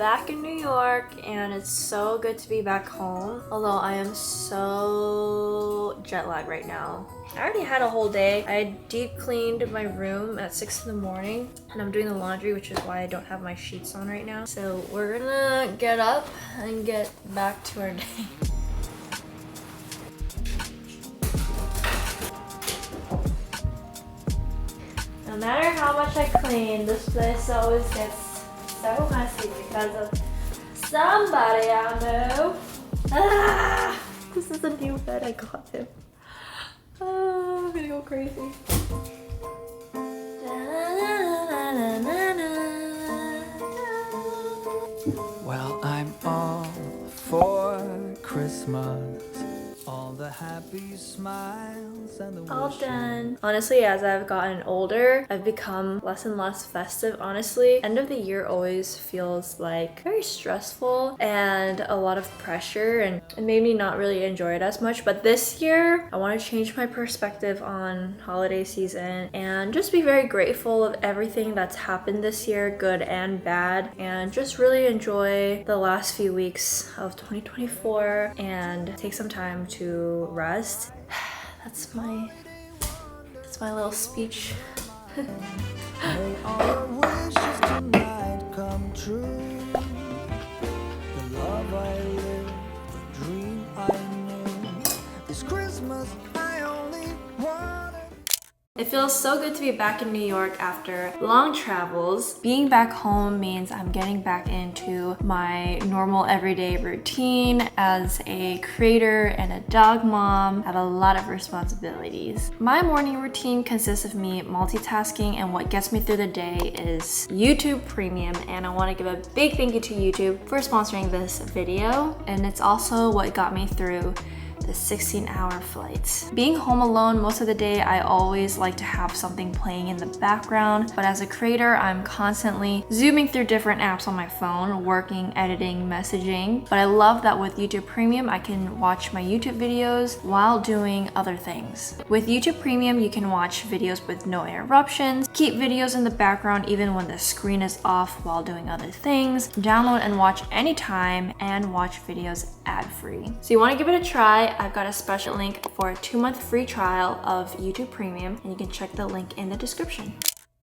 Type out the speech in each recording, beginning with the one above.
back in New York and it's so good to be back home. Although I am so jet lagged right now. I already had a whole day. I deep cleaned my room at 6 in the morning and I'm doing the laundry, which is why I don't have my sheets on right now. So we're gonna get up and get back to our day. No matter how much I clean, this place always gets so messy because of somebody I know. Ah, this is a new bed I got him. Oh, I'm gonna go crazy. Well, I'm all for Christmas. All the happy smiles and the All wishes. done. Honestly, as I've gotten older, I've become less and less festive, honestly. End of the year always feels like very stressful and a lot of pressure, and it made me not really enjoy it as much. But this year, I want to change my perspective on holiday season and just be very grateful of everything that's happened this year, good and bad, and just really enjoy the last few weeks of 2024 and take some time to rest. That's my little speech. May all your wishes tonight come true. The love I live, the dream I knew. This Christmas I only wanted. It feels so good to be back in New York after long travels. Being back home means I'm getting back into my normal everyday routine as a creator and a dog mom. I have a lot of responsibilities. My morning routine consists of me multitasking, and what gets me through the day is YouTube Premium, and I want to give a big thank you to YouTube for sponsoring this video, and it's also what got me through the 16-hour flights. Being home alone most of the day, I always like to have something playing in the background, but as a creator, I'm constantly zooming through different apps on my phone, working, editing, messaging. But I love that with YouTube Premium, I can watch my YouTube videos while doing other things. With YouTube Premium, you can watch videos with no interruptions, keep videos in the background even when the screen is off while doing other things, download and watch anytime, and watch videos ad-free. So you want to give it a try. I've got a special link for a 2-month free trial of YouTube Premium, and you can check the link in the description.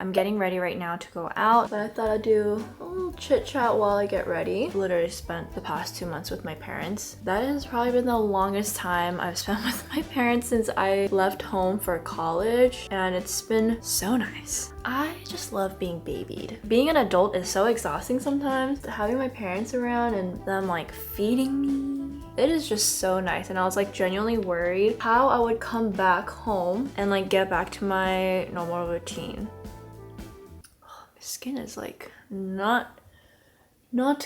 I'm getting ready right now to go out, but I thought I'd do a little chit chat while I get ready. Literally spent the past 2 months with my parents. That has probably been the longest time I've spent with my parents since I left home for college, and it's been so nice. I just love being babied. Being an adult is so exhausting sometimes. Having my parents around and them like feeding me, it is just so nice. And I was like genuinely worried how I would come back home and like get back to my normal routine. Skin is like not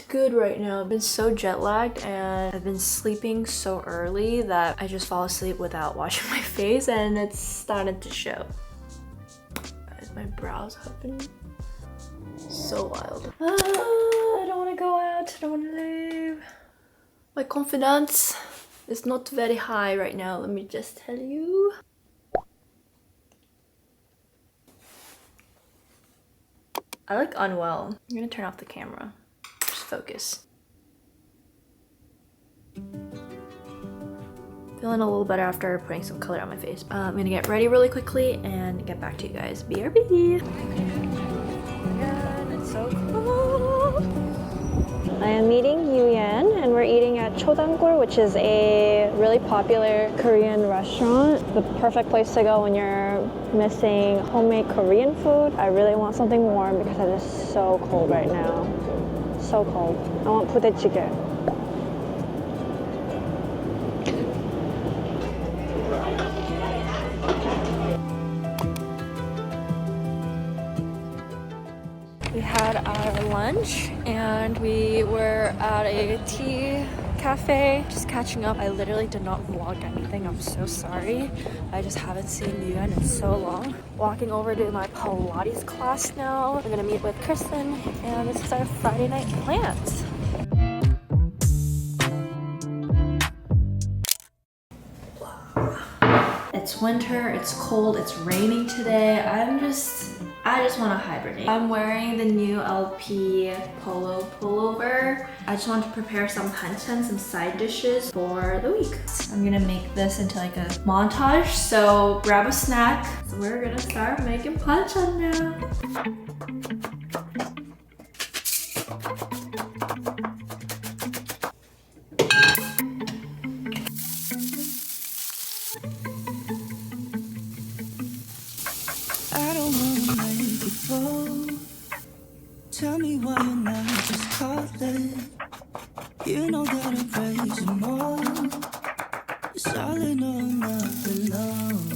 good right now. I've been so jet lagged and I've been sleeping so early that I just fall asleep without washing my face, and it's starting to show. Guys, my brows have been so wild. I don't want to go out. I don't want to leave. My confidence is not very high right now, let me just tell you. I look unwell. I'm gonna turn off the camera. Just focus. Feeling a little better after putting some color on my face. I'm gonna get ready really quickly and get back to you guys. BRB! And it's so cold. I am meeting Yuyan and we're eating at Chodangul, which is a really popular Korean restaurant. The perfect place to go when you're missing homemade Korean food. I really want something warm because it is so cold right now. So cold. I want 부대찌개. We had our lunch and we were at a tea cafe just catching up. I literally did not vlog anything. I'm so sorry. I just haven't seen you in so long. Walking over to my Pilates class now. We're gonna meet with Kristen and this is our Friday night plans. It's winter, it's cold, it's raining today. I just want to hibernate. I'm wearing the new LP polo pullover. I just want to prepare some banchan, some side dishes for the week. I'm gonna make this into like a montage, so grab a snack. So we're gonna start making banchan now. I don't wanna make it fall. Tell me why you're not just calling. You know that I'm crazy more. It's solid or nothing long.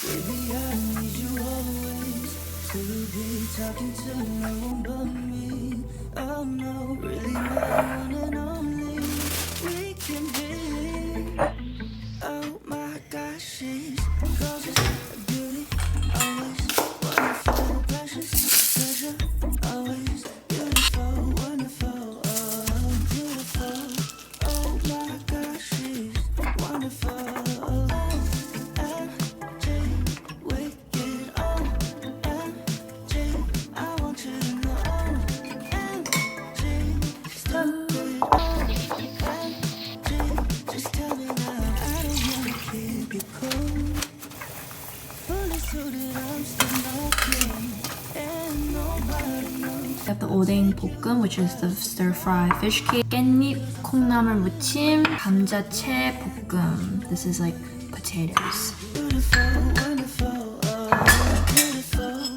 Baby, I need you always to be talking to no one but me. Oh no, really my one and only. We can be. Oh my gosh, she's gorgeous, a beauty, always wonderful, precious, treasure, always beautiful, wonderful, oh beautiful. Oh my gosh, she's wonderful. MJ, wicked, oh MJ, I want you to know, MJ, stupid, oh MJ, just tell me now. I don't wanna keep you cool. Fully suited, I'm still knocking, and nobody knows. I got the 오뎅 볶음, which is the stir-fry fish cake. 깻잎 콩나물 무침, 감자채 볶음. This is like potatoes. Beautiful, wonderful, oh beautiful.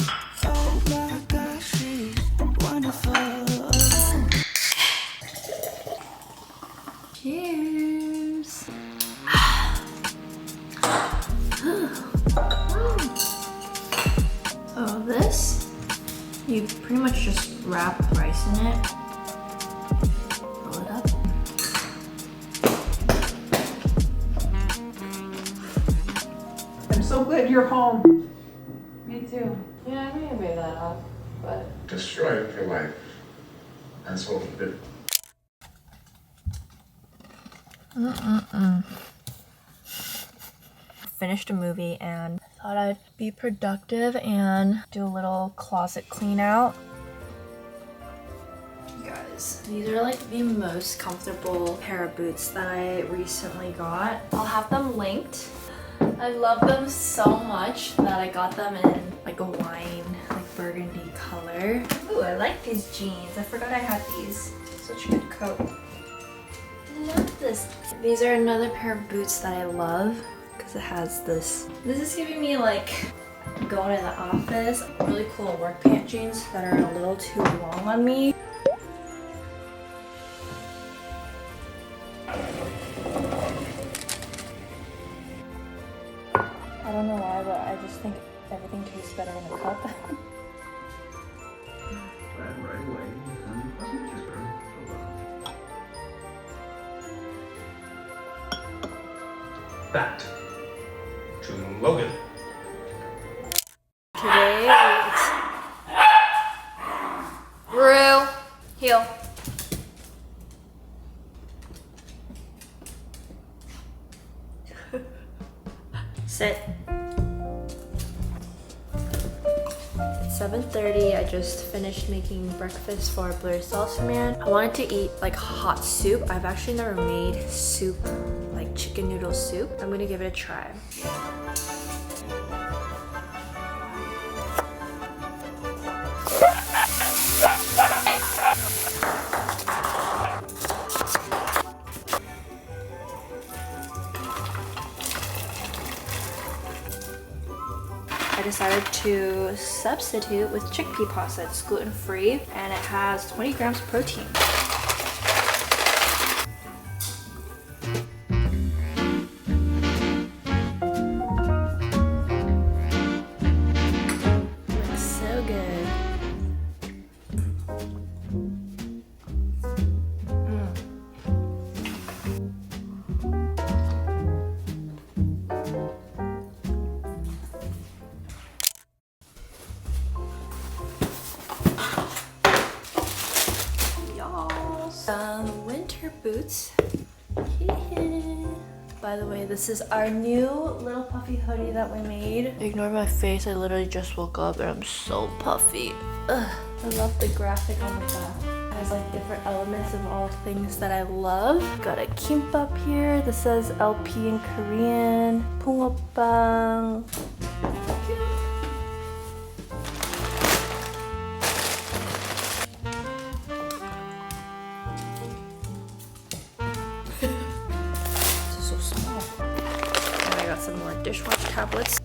Oh my gosh, she's wonderful. Cheers. So this, you pretty much just wrap rice in it. Roll it up. I'm so glad you're home. Me too. Yeah, I may have made that up, but Destroy it for life. That's what we did. Finished a movie and thought I'd be productive and do a little closet clean out. You guys, these are like the most comfortable pair of boots that I recently got. I'll have them linked. I love them so much that I got them in like a wine, like burgundy color. Ooh, I like these jeans. I forgot I had these. Such a good coat. I love this. These are another pair of boots that I love because it has this. This is giving me like going in the office. Really cool work pant jeans that are a little too long on me. I don't know why, but I just think everything tastes better in a cup. Right away. Back to Logan. Today it's Rue, heel. Sit. It's 7:30. I just finished making breakfast for Blurry Salsa Man. I wanted to eat like hot soup. I've actually never made soup, like chicken noodle soup. I'm gonna give it a try. I decided to substitute with chickpea pasta. It's gluten-free and it has 20 grams of protein. Looks so good. Y'all, some winter boots. By the way, this is our new little puffy hoodie that we made. Ignore my face, I literally just woke up and I'm so puffy. Ugh. I love the graphic on the back. It has like different elements of all things that I love. Got a kimbap here. This says LP in Korean. 붕어빵. This is so small. And I got some more dishwash tablets.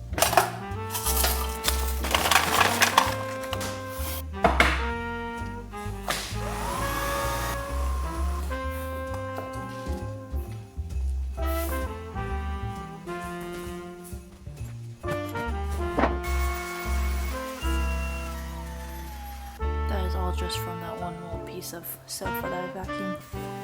That is all just from that one little piece of sofa that I vacuumed.